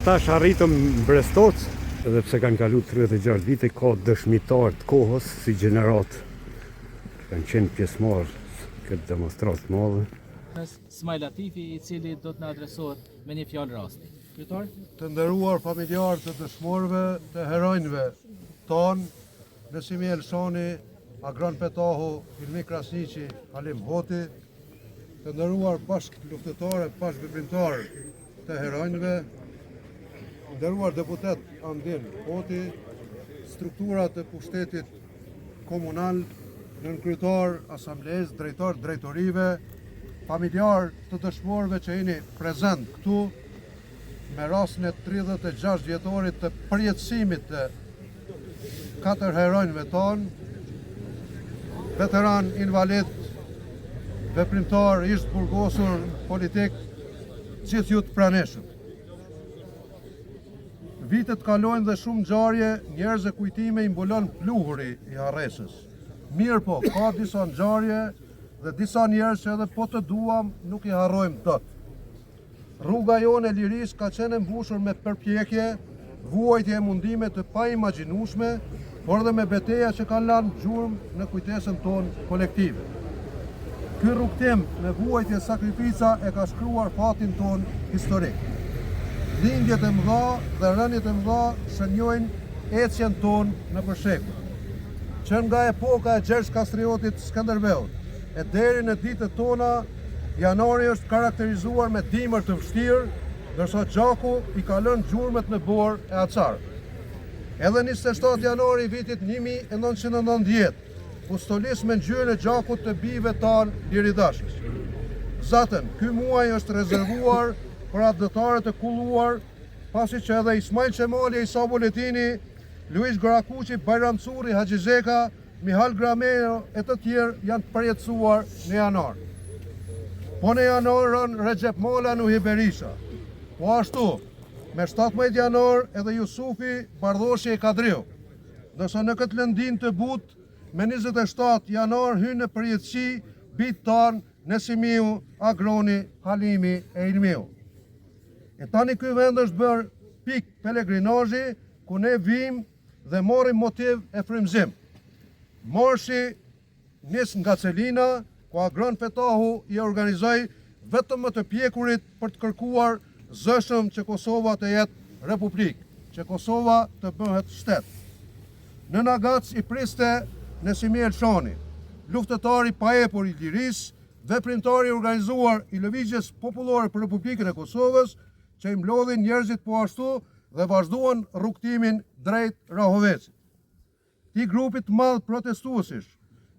Tash arritëm Brestoc, edhe pse kanë kalu 36 vite, ka dëshmitar të kohës si gjenerat. Kanë qenë pjesëmarrë këtë demonstratë të madhe. Smaj Latifi, I cili do të na adresohet me një fjalë rasti. Kryetar? Të nderuar familjarë të dëshmorëve, të heronjve tanë, Nesimi Elshani, Agron Petahu, Hilmi Krasniqi, Halim Hoti, të nderuar bashkë luftëtare, bashkë veprimtarë të heronjve, nderuar deputet Andin Hoti, strukturat e pushtetit komunal, nënkryetar asamblesë, drejtor drejtorive, familjar të dëshmorëve që jeni prezent këtu me rastin e 36 vjetorit të përjetësimit të 4 heronjve tonë, veteran invalid, veprimtar, ish burgosur, politik, gjithë ju të praneshëm. Vitet kalojnë dhe shumë ngjarje, njerëz e kujtime I mbulon pluhuri I harresës. Mirë po, ka disa ngjarje dhe disa njerëz që edhe po të duam nuk I harrojmë dot. Rruga jonë e lirisë ka qenë mbushur me përpjekje, vuajtje e mundime të paimagjinueshme, por dhe me betejë që kanë lanë gjurmë në kujtesën tonë kolektive. Ky rrugtim me vuajtje sakrifica e ka shkruar fatin tonë historik. Lindjet e mëdha dhe rënjet e mëdha shënjojnë ecjen tonë në përshekuj. Që nga epoka e Gjergj Kastriotit Skënderbeut e deri në ditët tona, janari është karakterizuar me dimër të vështirë, ndërsa gjaku I ka lënë gjurmët në borë e acarë. Edhe 27 janari vitit 1990, pustolis me ngjyrën e gjakut të bijve tanë liridashës. Zaten, ky muaj është rezervuar për adhëtarët e kulluar, pasi që edhe Ismail Qemali, Isa Buletini, Luish Gorakuqi, Bajram Curri, Haxhi Zeka, Mihal Gramero e të tjerë janë përjetësuar në janar. Po në janar rën Recep Mola Nuhi Berisha. Po ashtu, me 17 janar edhe Jusufi Bardhoshi e Kadriu. Ndërsa në këtë lëndin të butë, me 27 janar hynë në përjetësi bitë tanë Nesimiu, Agroni, Halimi e Ilmiu. E tani ky vend është bërë pik pelegrinazhi, ku ne vim dhe morim motiv e frymëzim. Marshi nis nga Celina, ku Agron Petahu I organizoi vetëm më të pjekurit për të kërkuar zëshëm që Kosova të jetë republikë, që Kosova të bëhet shtet. Në Nagac I priste Nesimi Elshani, luftëtari paepur I lirisë, veprimtari organizuar I lëvizjes popullore për Republikën e Kosovës, që I mlodhin njerëzit po ashtu dhe vazhduan rrugtimin drejt Rahovecit. Ti grupit madh protestuesish,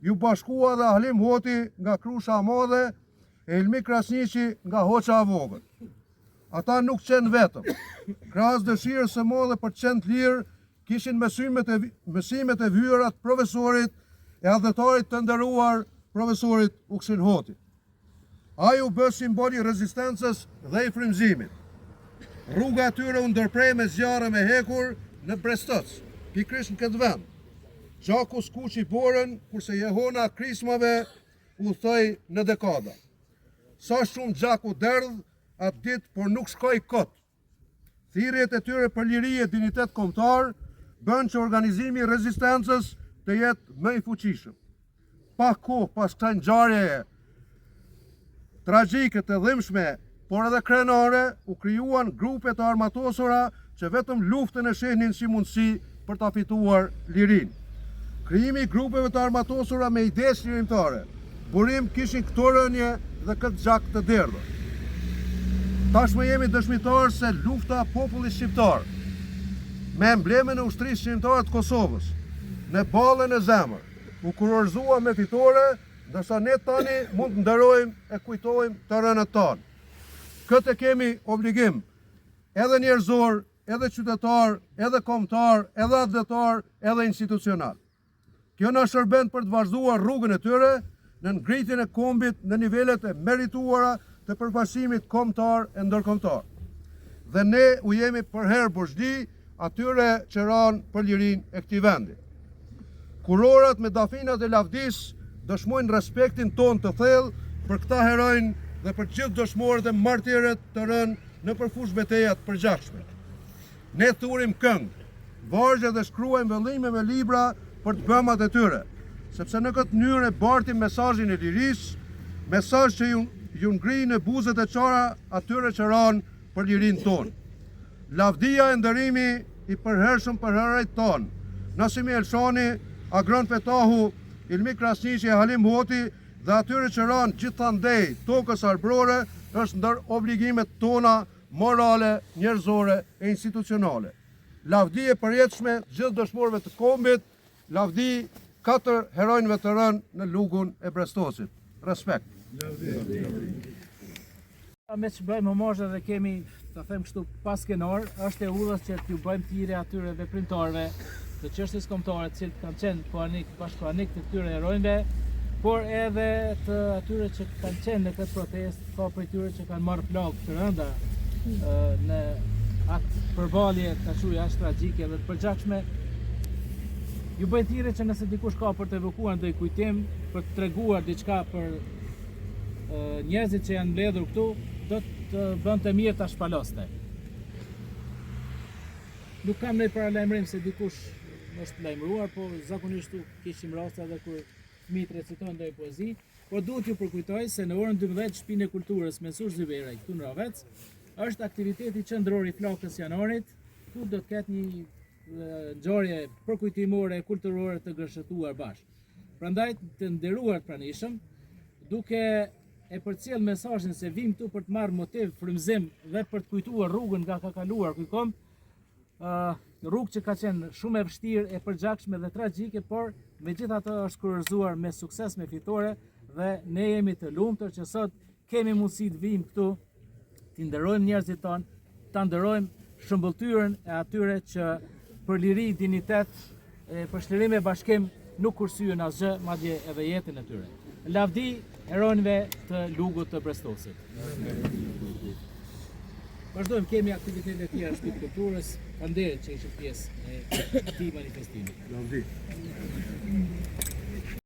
ju bashkua dhe Halim Hoti nga Krusha e Madhe e Hilmi Krasniqi nga Hoqa e Vogël. Ata nuk qenë vetëm. Krahas dëshirës së madhe për të qenë të lirë, kishin mësimet e vyera të profesorit e adhëtarit të nderuar profesorit Uksin Hoti. Ai u bë simbol I rezistencës dhe I frymëzimit. Rruga e tyre u ndërprej me zjarre me hekur në Brestoc, pikërisht në këtë vend. Gjaku skuqi borën, kurse jehona krismave u thoi në dekada. Sa shumë gjaku derdh atë ditë, por nuk shkoi kot. Thirrjet e tyre për liri e dinitet kombëtar bën që organizimi I rezistencës të jetë më I fuqishëm. Pak kohë pas kësaj ngjarjeje tragjike të dhimbshme, por edhe krenare, u krijuan grupe të armatosura që vetëm luftën e shehnin si mundësi për ta fituar lirinë. Krijimi I grupeve të armatosura me ide lirimtare, burim kishin këto rënje dhe këtë gjak të derdhur. Tashmë jemi dëshmitar se lufta popullit shqiptar me emblemen e ushtrisë shqiptare të Kosovës në ballën e zemër u kurorëzua me fitore, ndërsa ne tani mund të nderojmë e kujtojmë të rënët tanë. Këtë kemi obligim edhe njerëzor, edhe qytetar, edhe kombëtar, edhe adhëtar, edhe institucional. Kjo na shërben për të vazhduar rrugën e tyre në ngritjen e kombit në nivelet e merituara të përfaqësimit kombëtar e ndërkombëtar. Dhe ne u jemi përherë borxhli atyre që ranë për lirinë e këtij vendi. Kurorat me dafinat e lavdis dëshmojnë respektin ton të thellë për këta heronj dhe për gjithë dëshmorët e martirët të rënë në përfush betejat përgjithshme. Ne thurim këngë, vargje dhe shkruajmë vëllime me libra për të bëmat e tyre, sepse në këtë mënyrë e bartim mesazhin e lirisë, mesazh që ju ngri në buzët e qara atyre që ranë për lirinë tonë. Lavdia e ndërimi i përhershëm për herët tonë, Nasimi Elshani, Agron Petahu, Ilmi Krasniqi e Halim Hoti dhe atyre që ranë gjithandej tokës arbrore është ndër obligimet tona morale, njerëzore e institucionale. Lavdi e përjetshme gjithë dëshmorëve të kombit, lavdi 4 herojnëve të rënë në lugun e Brestosit. Respekt. Me që bëjmë homazhe dhe kemi, ta them kështu, pas skenar, është e udhës që t'ju bëjmë thirrje atyre veprimtarëve të çështjes kombëtare të cilët kanë qenë bashkëkoanik të këtyre herojnëve, por edhe të atyre që kanë qenë në këtë protestë, ka prej tyre që kanë marrë plagë të rënda në atë përballje të quaj aq tragjike dhe të përgjakshme. Ju bëjmë thirrje që nëse dikush ka për të evokuar ndonjë kujtim, për të treguar diçka për njerëzit që janë mbledhur këtu, do të bënte mirë ta shpaloste. Nuk kam ndonjë paralajmërim se dikush është lajmëruar, po zakonisht kishim raste edhe kur fëmijët recitojnë ndonjë poezi, por duhet ju përkujtoj se në orën 12 Shtëpinë e Kulturës Mensur Zyveraj këtu në Ravec është aktiviteti qendror i flakës janarit. Këtu do të ketë një ngjarje përkujtimore kulturore të gërshëtuar bashkë. Prandaj të nderuar pranishëm, duke e përcjell mesazhin se vim këtu për të marrë motiv, frymëzim dhe për të kujtuar rrugën nga ka kaluar ky komb, rrugë që ka qenë shumë e vështirë, e përgjakshme dhe tragjike, por megjithatë është kurorzuar me sukses, me fitore, dhe ne jemi të lumtur që sot kemi mundësi të vim këtu, të nderojmë njerëzit tonë, ta nderojmë shëmbulltyrën e atyre që për liri, dinitet, për shtërim e bashkim nuk kursyen asgjë, madje edhe jetën e tyre. Lavdi heronjve të lugut të Brestosit. Vazhdojmë, kemi aktivitete të tjera në Shtëpinë e Kulturës, faleminderit që ishit pjesë e këtij manifestimi. Lavdi.